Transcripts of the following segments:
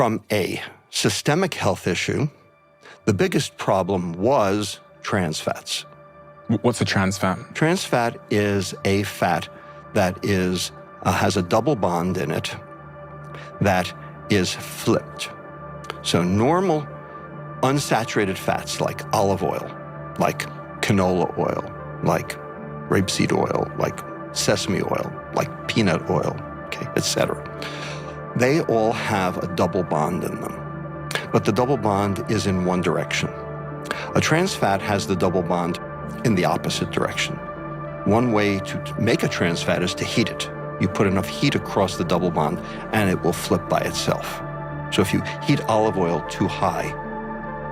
From a systemic health issue, the biggest problem was trans fats. What's a trans fat? Trans fat is a fat that has a double bond in it that is flipped. So normal unsaturated fats like olive oil, like canola oil, like rapeseed oil, like sesame oil, like peanut oil, okay, etc. They all have a double bond in them, but the double bond is in one direction. A trans fat has the double bond in the opposite direction. One way to make a trans fat is to heat it. You put enough heat across the double bond and it will flip by itself. So if you heat olive oil too high,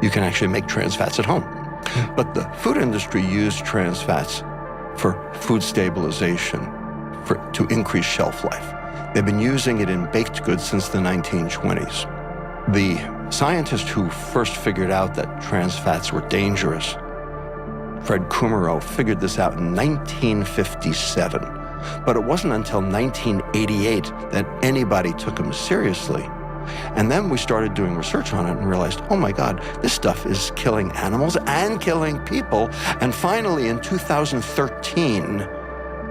you can actually make trans fats at home. But the food industry used trans fats for food stabilization, to increase shelf life. They've been using it in baked goods since the 1920s. The scientist who first figured out that trans fats were dangerous, Fred Kummerow, figured this out in 1957. But it wasn't until 1988 that anybody took him seriously. And then we started doing research on it and realized, oh my God, this stuff is killing animals and killing people. And finally in 2013,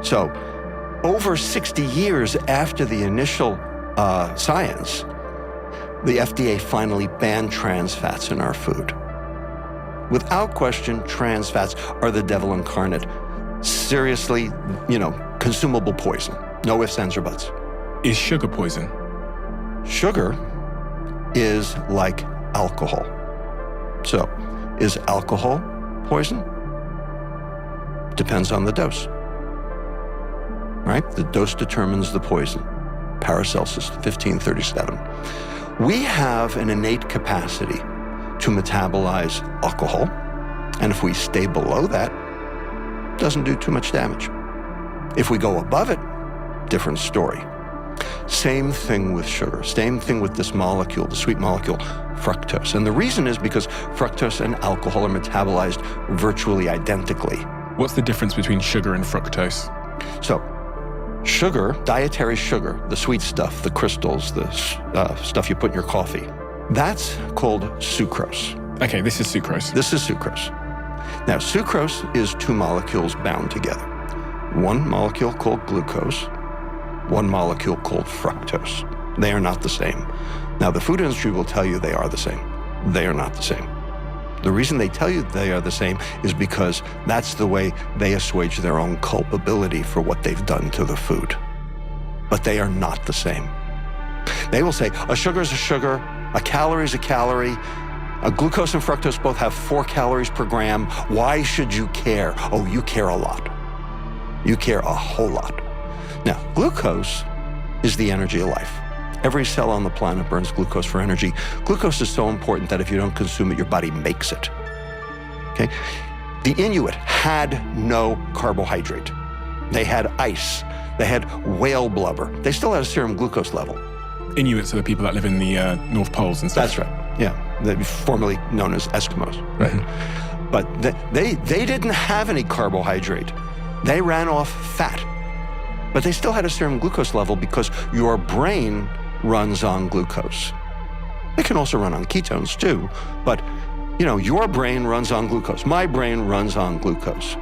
so over 60 years after the initial science, the FDA finally banned trans fats in our food. Without question, trans fats are the devil incarnate. Seriously, consumable poison. No ifs, ands, or buts. Is sugar poison? Sugar is like alcohol. So, is alcohol poison? Depends on the dose. Right? The dose determines the poison. Paracelsus, 1537. We have an innate capacity to metabolize alcohol, and if we stay below that, it doesn't do too much damage. If we go above it, different story. Same thing with sugar, same thing with this molecule, the sweet molecule, fructose. And the reason is because fructose and alcohol are metabolized virtually identically. What's the difference between sugar and fructose? So, sugar, dietary sugar, the sweet stuff, the crystals, the stuff you put in your coffee, that's called sucrose. Okay, this is sucrose. This is sucrose. Now, sucrose is two molecules bound together. One molecule called glucose, one molecule called fructose. They are not the same. Now, the food industry will tell you they are the same. They are not the same. The reason they tell you they are the same is because that's the way they assuage their own culpability for what they've done to the food. But they are not the same. They will say, a sugar is a sugar, a calorie is a calorie, a glucose and fructose both have 4 calories per gram. Why should you care? Oh, you care a lot. You care a whole lot. Now, glucose is the energy of life. Every cell on the planet burns glucose for energy. Glucose is so important that if you don't consume it, your body makes it. Okay? The Inuit had no carbohydrate. They had ice. They had whale blubber. They still had a serum glucose level. Inuits are the people that live in the North Poles and stuff. That's right. Yeah. They're formerly known as Eskimos. Right. Mm-hmm. But they didn't have any carbohydrate. They ran off fat. But they still had a serum glucose level because your brain runs on glucose. It can also run on ketones too, but your brain runs on glucose. My brain runs on glucose.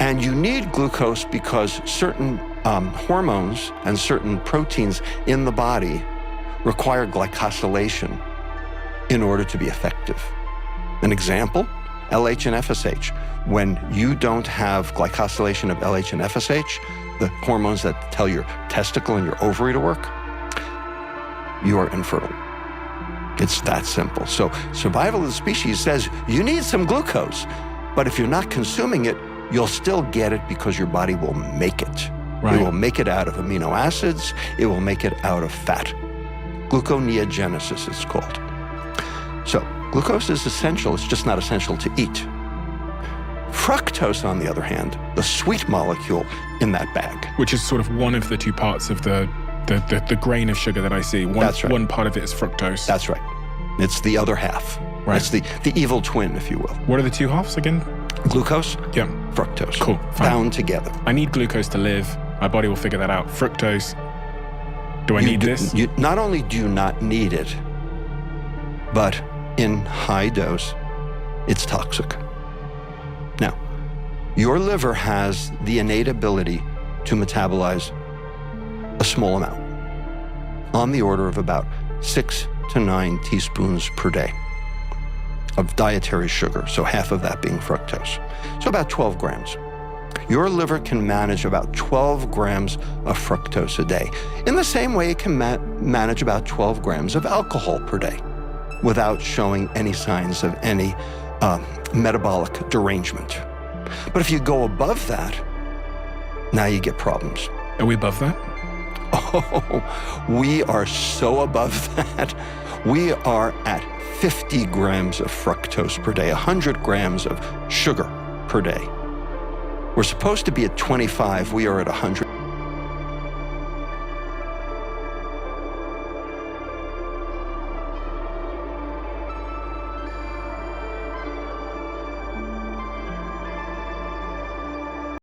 And you need glucose because certain hormones and certain proteins in the body require glycosylation in order to be effective. An example, LH and FSH. When you don't have glycosylation of LH and FSH, the hormones that tell your testicle and your ovary to work, you are infertile. It's that simple. So survival of the species says you need some glucose, but if you're not consuming it, you'll still get it because your body will make it. Right. It will make it out of amino acids. It will make it out of fat. Gluconeogenesis, it's called. So glucose is essential. It's just not essential to eat. Fructose, on the other hand, the sweet molecule in that bag. Which is sort of one of the two parts of the grain of sugar that I see. That's right. One part of it is fructose. That's right. It's the other half. Right. It's the evil twin, if you will. What are the two halves again? Glucose, yeah, fructose. Cool. Fine. Bound together. I need glucose to live. My body will figure that out. Fructose, Do I need this? Not only do you not need it, but in high dose, it's toxic. Now, your liver has the innate ability to metabolize a small amount, on the order of about 6 to 9 teaspoons per day of dietary sugar, so half of that being fructose. So about 12 grams. Your liver can manage about 12 grams of fructose a day. In the same way, it can manage about 12 grams of alcohol per day without showing any signs of any metabolic derangement. But if you go above that, now you get problems. Are we above that? Oh, we are so above that. We are at 50 grams of fructose per day, 100 grams of sugar per day. We're supposed to be at 25, we are at 100.